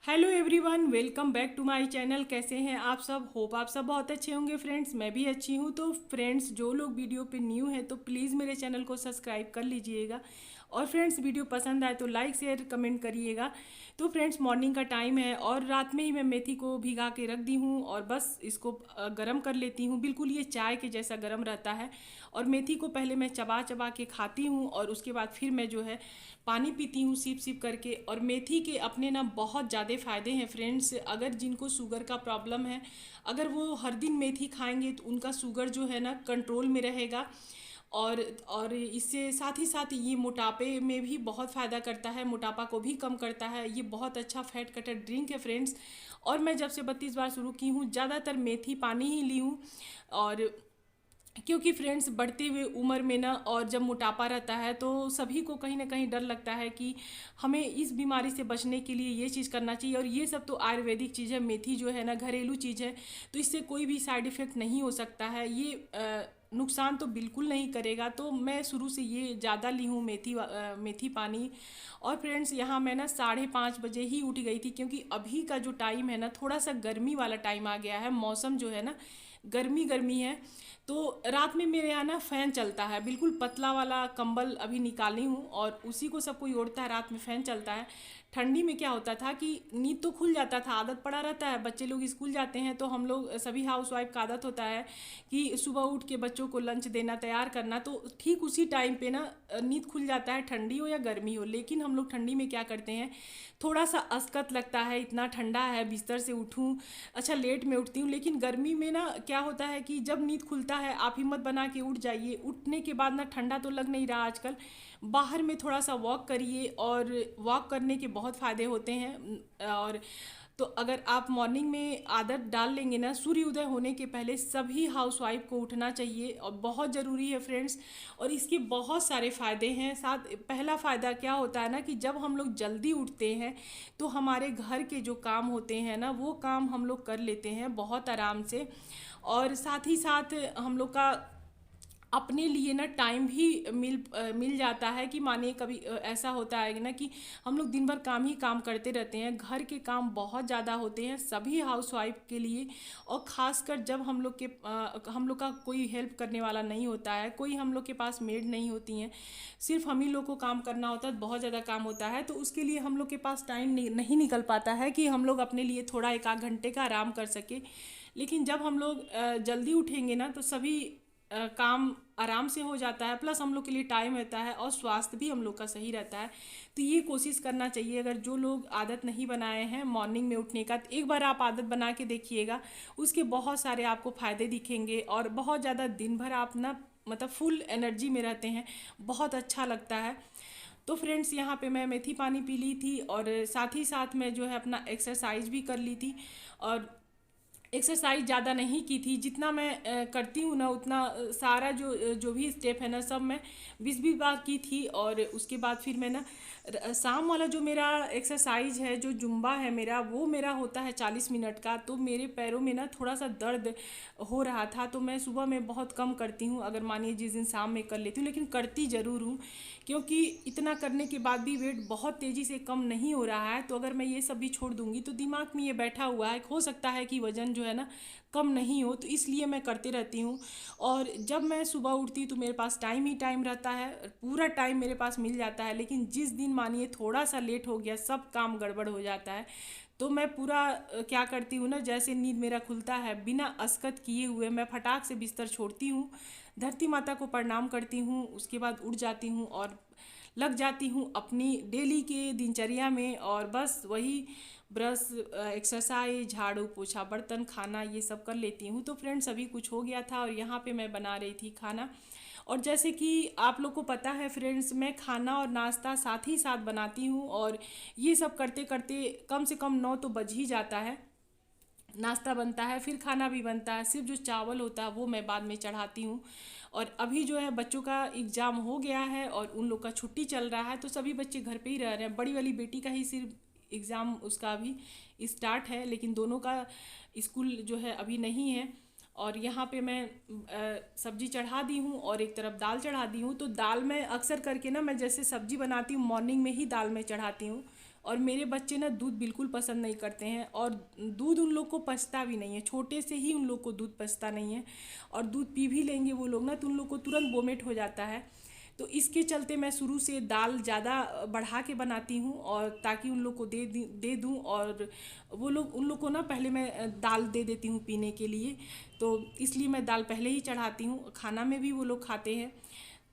Hello everyone, welcome back to my channel. कैसे हैं आप सब? होप आप सब बहुत अच्छे होंगे फ्रेंड्स। मैं भी अच्छी हूँ। तो फ्रेंड्स, जो लोग वीडियो पे न्यू हैं तो प्लीज़ मेरे चैनल को सब्सक्राइब कर लीजिएगा। और फ्रेंड्स, वीडियो पसंद आए तो लाइक शेयर कमेंट करिएगा। तो फ्रेंड्स, मॉर्निंग का टाइम है और रात में ही मैं मेथी को भिगा के रख दी हूँ और बस इसको गरम कर लेती हूँ। बिल्कुल ये चाय के जैसा गरम रहता है। और मेथी को पहले मैं चबा चबा के खाती हूँ और उसके बाद फिर मैं जो है पानी पीती हूँ सिप सिप करके। और मेथी के अपने ना बहुत ज़्यादा फ़ायदे हैं फ्रेंड्स। अगर जिनको शुगर का प्रॉब्लम है, अगर वो हर दिन मेथी खाएंगे तो उनका शुगर जो है ना कंट्रोल में रहेगा। और इससे साथ ही साथ ये मोटापे में भी बहुत फ़ायदा करता है, मोटापा को भी कम करता है। ये बहुत अच्छा फैट कटर ड्रिंक है फ्रेंड्स। और मैं जब से 32 बार शुरू की हूँ ज़्यादातर मेथी पानी ही ली हूँ। और क्योंकि फ्रेंड्स, बढ़ते हुए उम्र में ना और जब मोटापा रहता है तो सभी को कहीं ना कहीं डर लगता है कि हमें इस बीमारी से बचने के लिए ये चीज़ करना चाहिए। और ये सब तो आयुर्वेदिक चीज़ है, मेथी जो है ना घरेलू चीज़ है, तो इससे कोई भी साइड इफ़ेक्ट नहीं हो सकता है। ये नुकसान तो बिल्कुल नहीं करेगा। तो मैं शुरू से ये ज़्यादा ली हूँ मेथी पानी। और फ्रेंड्स, यहाँ मैं ना 5:30 बजे ही उठ गई थी, क्योंकि अभी का जो टाइम है ना थोड़ा सा गर्मी वाला टाइम आ गया है। मौसम जो है ना गर्मी गर्मी है। तो रात में मेरे यहाँ ना फ़ैन चलता है, बिल्कुल पतला वाला कंबल अभी निकाली हूँ और उसी को सब कोई ओढ़ता है। रात में फ़ैन चलता है। ठंडी में क्या होता था कि नींद तो खुल जाता था, आदत पड़ा रहता है, बच्चे लोग स्कूल जाते हैं तो हम लोग सभी हाउस वाइफ का आदत होता है कि सुबह उठ के बच्चों को लंच देना, तैयार करना। तो ठीक उसी टाइम पे ना नींद खुल जाता है, ठंडी हो या गर्मी हो। लेकिन हम लोग ठंडी में क्या करते हैं, थोड़ा सा अस्कत लगता है, इतना ठंडा है, बिस्तर से उठूं, अच्छा लेट में उठती हूँ। लेकिन गर्मी में ना क्या होता है कि जब नींद खुलता है आप हिम्मत बना के उठ जाइए। उठने के बाद ना ठंडा तो लग नहीं रहा आजकल, बाहर में थोड़ा सा वॉक करिए। और वॉक करने के बहुत फ़ायदे होते हैं। और तो अगर आप मॉर्निंग में आदत डाल लेंगे ना, सूर्य उदय होने के पहले सभी हाउसवाइफ को उठना चाहिए और बहुत ज़रूरी है फ्रेंड्स। और इसके बहुत सारे फ़ायदे हैं। साथ पहला फ़ायदा क्या होता है ना कि जब हम लोग जल्दी उठते हैं तो हमारे घर के जो काम होते हैं ना वो काम हम लोग कर लेते हैं बहुत आराम से। और साथ ही साथ हम लोग का अपने लिए ना टाइम भी मिल जाता है। कि मानिए कभी ऐसा होता है ना कि हम लोग दिन भर काम ही काम करते रहते हैं, घर के काम बहुत ज़्यादा होते हैं सभी हाउसवाइफ के लिए। और ख़ासकर जब हम लोग का कोई हेल्प करने वाला नहीं होता है, कोई हम लोग के पास मेड नहीं होती हैं, सिर्फ हम ही लोग को काम करना होता है, बहुत ज़्यादा काम होता है। तो उसके लिए हम लोग के पास टाइम नहीं निकल पाता है कि हम लोग अपने लिए थोड़ा 1 आध घंटे का आराम कर सके। लेकिन जब हम लोग जल्दी उठेंगे ना तो सभी काम आराम से हो जाता है, प्लस हम लोग के लिए टाइम रहता है और स्वास्थ्य भी हम लोग का सही रहता है। तो ये कोशिश करना चाहिए। अगर जो लोग आदत नहीं बनाए हैं मॉर्निंग में उठने का, तो एक बार आप आदत बना के देखिएगा, उसके बहुत सारे आपको फ़ायदे दिखेंगे और बहुत ज़्यादा दिन भर आप ना मतलब फुल एनर्जी में रहते हैं, बहुत अच्छा लगता है। तो फ्रेंड्स, यहाँ पे मैं मेथी पानी पी ली थी और साथ ही साथ मैं जो है अपना एक्सरसाइज भी कर ली थी। और एक्सरसाइज ज़्यादा नहीं की थी, जितना मैं करती हूँ ना उतना सारा जो भी स्टेप है ना सब मैं 20-20 बार की थी। और उसके बाद फिर मैं ना शाम वाला जो मेरा एक्सरसाइज है, जो जुम्बा है मेरा, वो मेरा होता है 40 मिनट का। तो मेरे पैरों में ना थोड़ा सा दर्द हो रहा था, तो मैं सुबह में बहुत कम करती हूँ। अगर मानिए जिस दिन शाम में कर लेती हूँ, लेकिन करती ज़रूर हूँ, क्योंकि इतना करने के बाद भी वेट बहुत तेज़ी से कम नहीं हो रहा है। तो अगर मैं ये सब भी छोड़ दूंगी तो दिमाग में ये बैठा हुआ है, हो सकता है कि वज़न जो है ना कम नहीं हो, तो इसलिए मैं करते रहती हूँ। और जब मैं सुबह उठती हूँ तो मेरे पास टाइम ही टाइम रहता है, पूरा टाइम मेरे पास मिल जाता है। लेकिन जिस दिन मानिए थोड़ा सा लेट हो गया, सब काम गड़बड़ हो जाता है, तो मैं पूरा क्या करती हूँ ना, जैसे नींद मेरा खुलता है बिना अस्कत किए हुए मैं फटाक से बिस्तर छोड़ती हूँ, धरती माता को प्रणाम करती हूँ, उसके बाद उठ जाती हूँ और लग जाती हूँ अपनी डेली के दिनचर्या में। और बस वही ब्रश, एक्सरसाइज, झाड़ू पोछा, बर्तन, खाना, ये सब कर लेती हूँ। तो फ्रेंड्स, अभी कुछ हो गया था और यहाँ पे मैं बना रही थी खाना। और जैसे कि आप लोग को पता है फ्रेंड्स, मैं खाना और नाश्ता साथ ही साथ बनाती हूँ। और ये सब करते करते कम से कम 9 तो बज ही जाता है। नाश्ता बनता है, फिर खाना भी बनता है, सिर्फ जो चावल होता है वो मैं बाद में चढ़ाती हूँ। और अभी जो है बच्चों का एग्ज़ाम हो गया है और उन लोग का छुट्टी चल रहा है, तो सभी बच्चे घर पे ही रह रहे हैं। बड़ी वाली बेटी का ही सिर्फ एग्ज़ाम उसका अभी स्टार्ट है, लेकिन दोनों का स्कूल जो है अभी नहीं है। और यहाँ पे मैं सब्जी चढ़ा दी हूँ और एक तरफ दाल चढ़ा दी हूँ। तो दाल में अक्सर करके ना मैं जैसे सब्जी बनाती हूँ मॉर्निंग में ही दाल में चढ़ाती हूँ और मेरे बच्चे ना दूध बिल्कुल पसंद नहीं करते हैं, और दूध उन लोग को पचता भी नहीं है, छोटे से ही उन लोग को दूध पचता नहीं है। और दूध पी भी लेंगे वो लोग ना तो उन लोग को तुरंत वोमिट हो जाता है। तो इसके चलते मैं शुरू से दाल ज़्यादा बढ़ा के बनाती हूँ, और ताकि उन लोग को दे दूँ, और वो लोग उन लोग को ना पहले मैं दाल दे देती हूँ पीने के लिए। तो इसलिए मैं दाल पहले ही चढ़ाती हूँ, खाना में भी वो लोग खाते हैं।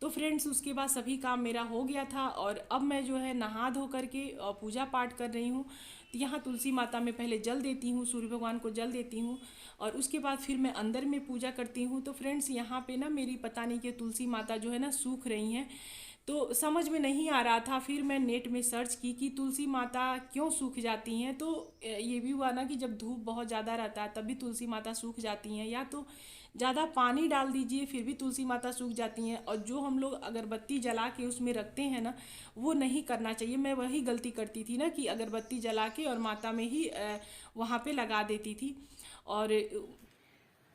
तो फ्रेंड्स उसके बाद सभी काम मेरा हो गया था, और अब मैं जो है नहा धो करके पूजा पाठ कर रही हूँ। तो यहाँ तुलसी माता में पहले जल देती हूँ, सूर्य भगवान को जल देती हूँ, और उसके बाद फिर मैं अंदर में पूजा करती हूँ। तो फ्रेंड्स यहाँ पे ना मेरी पता नहीं कि तुलसी माता जो है ना सूख रही हैं, तो समझ में नहीं आ रहा था। फिर मैं नेट में सर्च की कि तुलसी माता क्यों सूख जाती हैं। तो ये भी हुआ ना कि जब धूप बहुत ज़्यादा रहता है तब भी तुलसी माता सूख जाती हैं, या तो ज़्यादा पानी डाल दीजिए फिर भी तुलसी माता सूख जाती हैं। और जो हम लोग अगरबत्ती जला के उसमें रखते हैं ना, वो नहीं करना चाहिए। मैं वही गलती करती थी ना कि अगरबत्ती जला के और माता में ही वहाँ पे लगा देती थी। और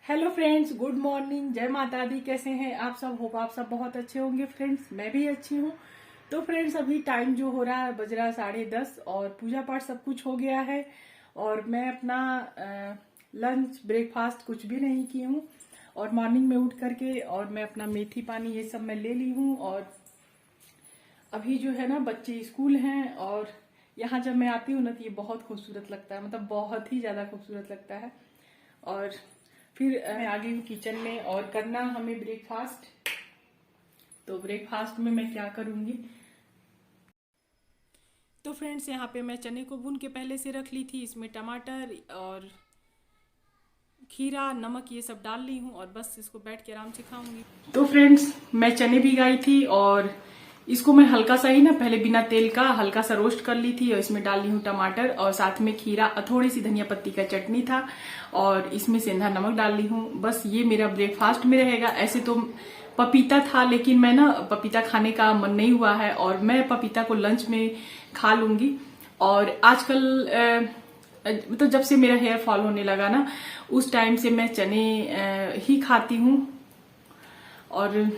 हेलो फ्रेंड्स, गुड मॉर्निंग, जय माता दी। कैसे हैं आप सब? होप आप सब बहुत अच्छे होंगे फ्रेंड्स, मैं भी अच्छी हूँ। तो फ्रेंड्स अभी टाइम जो हो रहा है बज रहा है 10:30, और पूजा पाठ सब कुछ हो गया है, और मैं अपना लंच ब्रेकफास्ट कुछ भी नहीं की हूँ। और मॉर्निंग में उठ करके और मैं अपना मेथी पानी ये सब मैं ले ली हूँ। और अभी जो है ना बच्चे स्कूल हैं, और यहाँ जब मैं आती हूँ ना तो ये बहुत खूबसूरत लगता है, मतलब बहुत ही ज़्यादा खूबसूरत लगता है। और फिर मैं आ गई हूँ किचन में, और करना हमें ब्रेकफास्ट। तो ब्रेकफास्ट में मैं क्या करूँगी, तो फ्रेंड्स यहाँ पे मैं चने को भून के पहले से रख ली थी। इसमें टमाटर और खीरा, नमक ये सब डाल ली हूँ, और बस इसको बैठ के आराम से खाऊंगी। तो फ्रेंड्स मैं चने भिगाई थी, और इसको मैं हल्का सा ही ना पहले बिना तेल का हल्का सा रोस्ट कर ली थी, और इसमें डाल ली हूँ टमाटर, और साथ में खीरा और थोड़ी सी धनिया पत्ती का चटनी था, और इसमें सेंधा नमक डाल ली हूँ। बस ये मेरा ब्रेकफास्ट में रहेगा। ऐसे तो पपीता था, लेकिन मैं ना पपीता खाने का मन नहीं हुआ है, और मैं पपीता को लंच में खा लूंगी। और आजकल मतलब जब से मेरा हेयर फॉल होने लगा ना, उस टाइम से मैं चने ही खाती हूँ, और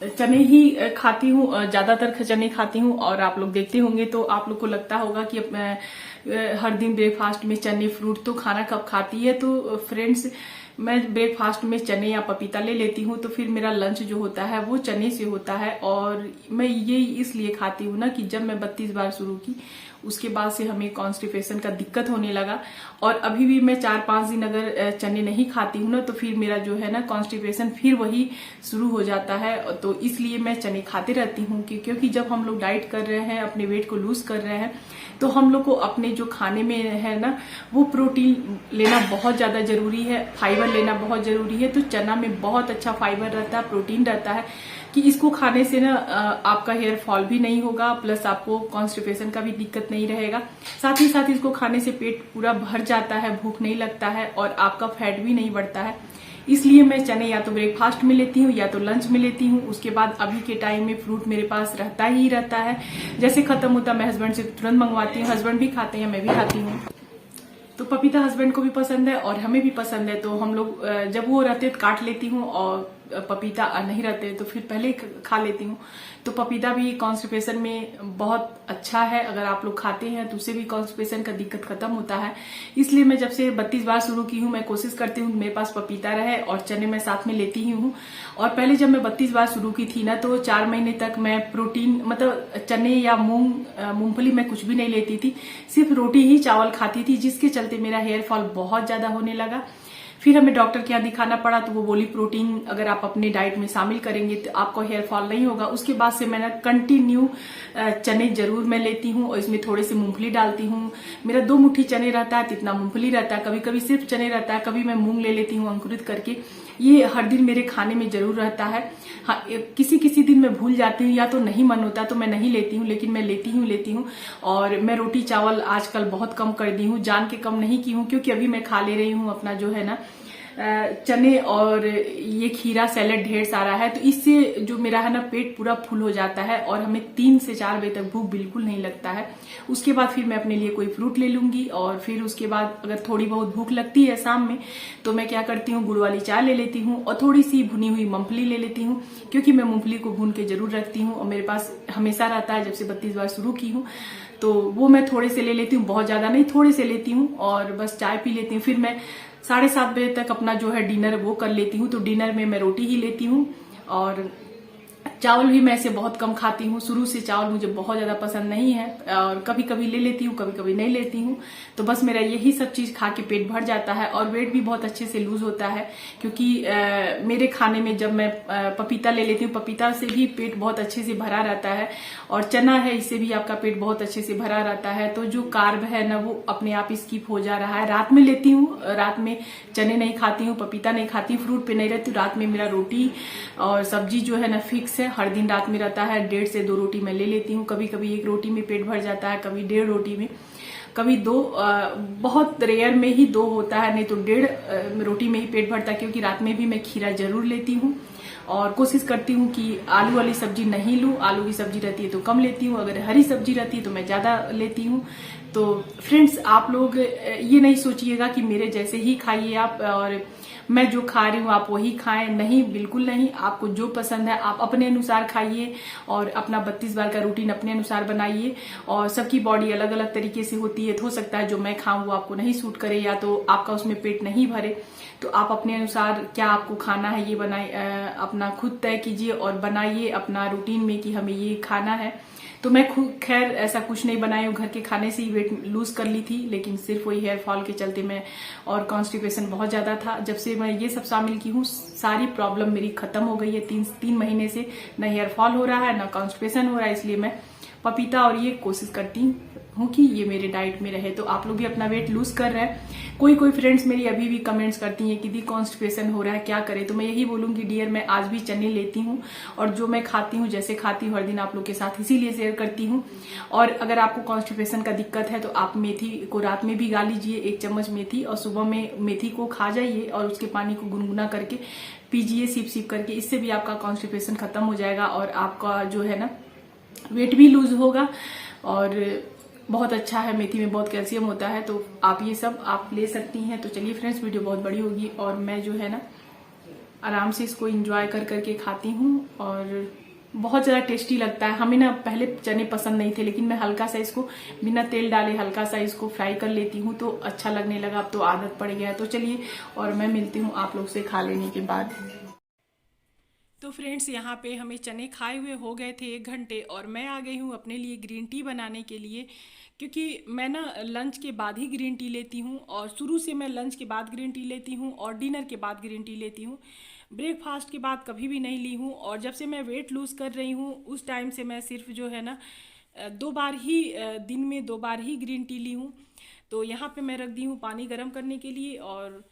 चने ही खाती हूँ, ज्यादातर चने खाती हूँ। और आप लोग देखते होंगे तो आप लोग को लगता होगा कि हर दिन ब्रेकफास्ट में चने फ्रूट तो खाना कब खाती है। तो फ्रेंड्स मैं ब्रेकफास्ट में चने या पपीता ले लेती हूँ, तो फिर मेरा लंच जो होता है वो चने से होता है। और मैं ये इसलिए खाती हूँ ना कि जब मैं 32 बार शुरू की उसके बाद से हमें कॉन्स्टिपेशन का दिक्कत होने लगा, और अभी भी मैं 4-5 दिन अगर चने नहीं खाती हूँ ना तो फिर मेरा जो है ना कॉन्स्टिपेशन फिर वही शुरू हो जाता है। तो इसलिए मैं चने खाते रहती हूँ, क्योंकि जब हम लोग डाइट कर रहे हैं, अपने वेट को लूज कर रहे हैं, तो हम लोग को अपने जो खाने में है ना वो प्रोटीन लेना बहुत ज्यादा जरूरी है, फाइबर लेना बहुत जरूरी है। तो चना में बहुत अच्छा फाइबर रहता है, प्रोटीन रहता है, कि इसको खाने से ना आपका हेयर फॉल भी नहीं होगा, प्लस आपको कॉन्स्टिपेशन का भी दिक्कत नहीं रहेगा। साथ ही साथ इसको खाने से पेट पूरा भर जाता है, भूख नहीं लगता है, और आपका फैट भी नहीं बढ़ता है। इसलिए मैं चने या तो ब्रेकफास्ट में लेती हूँ या तो लंच में लेती हूँ। उसके बाद अभी के टाइम में फ्रूट मेरे पास रहता ही रहता है, जैसे खत्म होता मैं हस्बैंड से तुरंत मंगवाती हूँ। हस्बैंड भी खाते हैं, मैं भी खाती हूँ। तो पपीता हस्बैंड को भी पसंद है और हमें भी पसंद है, तो हम लोग जब वो रहते तो काट लेती हूँ, और पपीता नहीं रहते तो फिर पहले खा लेती हूँ। तो पपीता भी कॉन्स्टिपेशन में बहुत अच्छा है, अगर आप लोग खाते हैं तो उससे भी कॉन्स्टिपेशन का दिक्कत खत्म होता है। इसलिए मैं जब से 32 बार शुरू की हूँ मैं कोशिश करती हूँ मेरे पास पपीता रहे, और चने मैं साथ में लेती ही हूँ। और पहले जब मैं 32 बार शुरू की थी ना तो 4 महीने तक मैं प्रोटीन मतलब चने या मूंगफली मैं कुछ भी नहीं लेती थी, सिर्फ रोटी ही चावल खाती थी, जिसके चलते मेरा हेयर फॉल बहुत ज्यादा होने लगा। फिर हमें डॉक्टर के यहाँ दिखाना पड़ा, तो वो बोली प्रोटीन अगर आप अपने डाइट में शामिल करेंगे तो आपको हेयर फॉल नहीं होगा। उसके बाद से मैंने कंटिन्यू चने जरूर मैं लेती हूँ, और इसमें थोड़े से मूंगफली डालती हूँ। मेरा 2 मुट्ठी चने रहता है, जितना मूंगफली रहता है। कभी कभी सिर्फ चने रहता है, कभी मैं मूंग ले लेती हूँ अंकुरित करके। ये हर दिन मेरे खाने में जरूर रहता है। हाँ, किसी किसी दिन मैं भूल जाती हूँ या तो नहीं मन होता तो मैं नहीं लेती हूँ, लेकिन मैं लेती हूँ। और मैं रोटी चावल आजकल बहुत कम कर दी हूँ, जान के कम नहीं की हूँ, क्योंकि अभी मैं खा ले रही हूँ अपना जो है ना चने और ये खीरा सैलेड ढेर सारा है। तो इससे जो मेरा है ना पेट पूरा फुल हो जाता है, और हमें 3 से 4 बजे तक भूख बिल्कुल नहीं लगता है। उसके बाद फिर मैं अपने लिए कोई फ्रूट ले लूंगी, और फिर उसके बाद अगर थोड़ी बहुत भूख लगती है शाम में तो मैं क्या करती हूँ गुड़ वाली चाय ले लेती हूँ, और थोड़ी सी भुनी हुई मूंगफली ले लेती हूँ, क्योंकि मैं मूंगफली को भून के जरूर रखती हूँ और मेरे पास हमेशा रहता है जब से 32 बार शुरू की हूँ। तो वो मैं थोड़े से ले लेती हूँ, बहुत ज़्यादा नहीं, थोड़े से लेती हूँ और बस चाय पी लेती हूँ। फिर मैं 7:30 बजे तक अपना जो है डिनर वो कर लेती हूँ। तो डिनर में मैं रोटी ही लेती हूँ और चावल भी मैं ऐसे बहुत कम खाती हूँ। शुरू से चावल मुझे बहुत ज़्यादा पसंद नहीं है और कभी कभी ले लेती हूँ, कभी कभी नहीं लेती हूँ। तो बस मेरा यही सब चीज़ खा के पेट भर जाता है और वेट भी बहुत अच्छे से लूज होता है, क्योंकि मेरे खाने में जब मैं पपीता ले लेती हूँ, पपीता से भी पेट बहुत अच्छे से भरा रहता है और चना है, इससे भी आपका पेट बहुत अच्छे से भरा रहता है। तो जो कार्ब है ना वो अपने आप स्किप हो जा रहा है। रात में लेती हूँ, रात में चने नहीं खाती हूँ, पपीता नहीं खाती हूँ, फ्रूट पे नहीं रहती हूँ। रात में मेरा रोटी और सब्जी जो है ना फिक्स है, हर दिन रात में रहता है। 1.5 से 2 रोटी मैं ले लेती हूँ। कभी कभी 1 रोटी में पेट भर जाता है, कभी 1.5 रोटी में, कभी 2, बहुत रेयर में ही 2 होता है, नहीं तो 1.5 रोटी में ही पेट भरता है। क्योंकि रात में भी मैं खीरा जरूर लेती हूँ और कोशिश करती हूँ कि आलू वाली सब्जी नहीं लूँ। आलू की सब्जी रहती है तो कम लेती हूँ, अगर हरी सब्जी रहती है तो मैं ज्यादा लेती हूँ। तो फ्रेंड्स, आप लोग ये नहीं सोचिएगा कि मेरे जैसे ही खाइए आप और मैं जो खा रही हूँ आप वही खाएं, नहीं, बिल्कुल नहीं। आपको जो पसंद है आप अपने अनुसार खाइए और अपना 32 बार का रूटीन अपने अनुसार बनाइए। और सबकी बॉडी अलग अलग तरीके से होती है, तो हो सकता है जो मैं खाऊं वो आपको नहीं सूट करे या तो आपका उसमें पेट नहीं भरे। तो आप अपने अनुसार क्या आपको खाना है ये बनाइए, अपना खुद तय कीजिए और बनाइए अपना रूटीन में कि हमें ये खाना है। तो मैं खुद खैर ऐसा कुछ नहीं बनाई हूँ, घर के खाने से ही वेट लूज कर ली थी, लेकिन सिर्फ वही हेयर फॉल के चलते मैं, और कॉन्स्टिपेशन बहुत ज्यादा था। जब से मैं ये सब शामिल की हूँ सारी प्रॉब्लम मेरी खत्म हो गई है। 3 महीने से न हेयर फॉल हो रहा है न कॉन्स्टिपेशन हो रहा है। इसलिए मैं पपीता और ये कोशिश करती हूँ कि ये मेरे डाइट में रहे। तो आप लोग भी अपना वेट लूज कर रहे हैं। कोई फ्रेंड्स मेरी अभी भी कमेंट्स करती हैं कि दी कॉन्स्टिपेशन हो रहा है, क्या करे। तो मैं यही बोलूंगी डियर, मैं आज भी चने लेती हूँ और जो मैं खाती हूँ, जैसे खाती हूँ, हर दिन आप लोग के साथ इसीलिए शेयर करती हूँ। और अगर आपको कॉन्स्टिपेशन का दिक्कत है तो आप मेथी को रात में भिगा लीजिए, 1 चम्मच मेथी, और सुबह में मेथी को खा जाइए और उसके पानी को गुनगुना करके पीजिए, सिप करके। इससे भी आपका कॉन्स्टिपेशन खत्म हो जाएगा और आपका जो है ना वेट भी लूज होगा। और बहुत अच्छा है, मेथी में बहुत कैल्शियम होता है, तो आप ये सब आप ले सकती हैं। तो चलिए फ्रेंड्स, वीडियो बहुत बड़ी होगी और मैं जो है ना आराम से इसको एंजॉय करके खाती हूँ और बहुत ज़्यादा टेस्टी लगता है। हमें ना पहले चने पसंद नहीं थे, लेकिन मैं हल्का सा इसको बिना तेल डाले हल्का सा इसको फ्राई कर लेती हूँ तो अच्छा लगने लगा। अब तो आदत पड़ गया है। तो चलिए, और मैं मिलती हूँ आप लोग से खा लेने के बाद। तो फ्रेंड्स, यहाँ पे हमें चने खाए हुए हो गए थे 1 घंटे और मैं आ गई हूँ अपने लिए ग्रीन टी बनाने के लिए, क्योंकि मैं ना लंच के बाद ही ग्रीन टी लेती हूँ और शुरू से मैं लंच के बाद ग्रीन टी लेती हूँ और डिनर के बाद ग्रीन टी लेती हूँ। ब्रेकफास्ट के बाद कभी भी नहीं ली हूँ। और जब से मैं वेट लूज़ कर रही हूँ उस टाइम से मैं सिर्फ जो है ना 2 बार ही, दिन में 2 बार ही ग्रीन टी ली हूँ। तो यहाँ पे मैं रख दी हूँ पानी गर्म करने के लिए और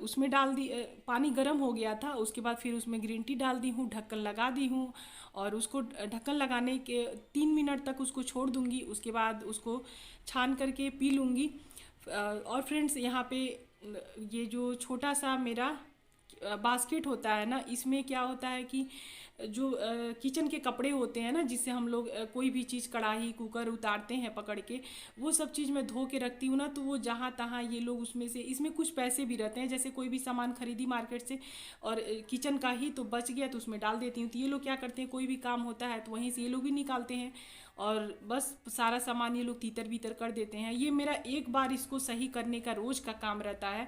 उसमें डाल दी, पानी गर्म हो गया था, उसके बाद फिर उसमें ग्रीन टी डाल दी हूँ, ढक्कन लगा दी हूँ और उसको ढक्कन लगाने के 3 मिनट तक उसको छोड़ दूँगी। उसके बाद उसको छान करके पी लूँगी। और फ्रेंड्स, यहाँ पे ये जो छोटा सा मेरा बास्केट होता है ना, इसमें क्या होता है कि जो किचन के कपड़े होते हैं ना, जिससे हम लोग कोई भी चीज़, कढ़ाई, कुकर उतारते हैं पकड़ के, वो सब चीज़ मैं धो के रखती हूँ ना, तो वो जहाँ तहाँ ये लोग उसमें से, इसमें कुछ पैसे भी रहते हैं, जैसे कोई भी सामान खरीदी मार्केट से और किचन का ही तो बच गया तो उसमें डाल देती हूँ। तो ये लोग क्या करते हैं, कोई भी काम होता है तो वहीं से ये लोग भी निकालते हैं और बस सारा सामान ये लोग तीतर बीतर कर देते हैं। ये मेरा एक बार इसको सही करने का रोज़ का काम रहता है,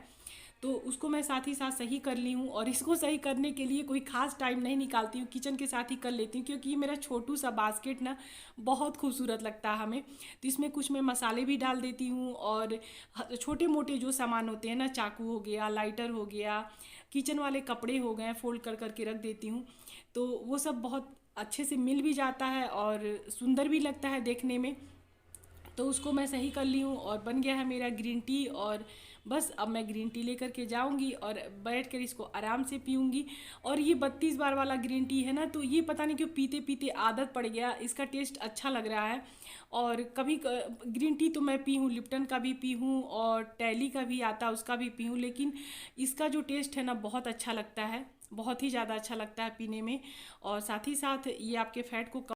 तो उसको मैं साथ ही साथ सही कर ली हूँ। और इसको सही करने के लिए कोई खास टाइम नहीं निकालती हूँ, किचन के साथ ही कर लेती हूँ, क्योंकि ये मेरा छोटू सा बास्केट ना बहुत खूबसूरत लगता है हमें। तो इसमें कुछ मैं मसाले भी डाल देती हूँ और छोटे मोटे जो सामान होते हैं ना, चाकू हो गया, लाइटर हो गया, किचन वाले कपड़े हो गए, फोल्ड कर करके रख देती हूँ। तो वो सब बहुत अच्छे से मिल भी जाता है और सुंदर भी लगता है देखने में। तो उसको मैं सही कर ली हूँ और बन गया है मेरा ग्रीन टी। और बस अब मैं ग्रीन टी लेकर के जाऊंगी और बैठ कर इसको आराम से पीऊँगी। और ये 32 बार वाला ग्रीन टी है ना, तो ये पता नहीं क्यों पीते पीते आदत पड़ गया, इसका टेस्ट अच्छा लग रहा है। और कभी ग्रीन टी तो मैं पी हूँ, लिप्टन का भी पी हूँ और टैली का भी आता है उसका भी पी हूँ, लेकिन इसका जो टेस्ट है ना बहुत अच्छा लगता है, बहुत ही ज़्यादा अच्छा लगता है पीने में। और साथ ही साथ ये आपके फैट को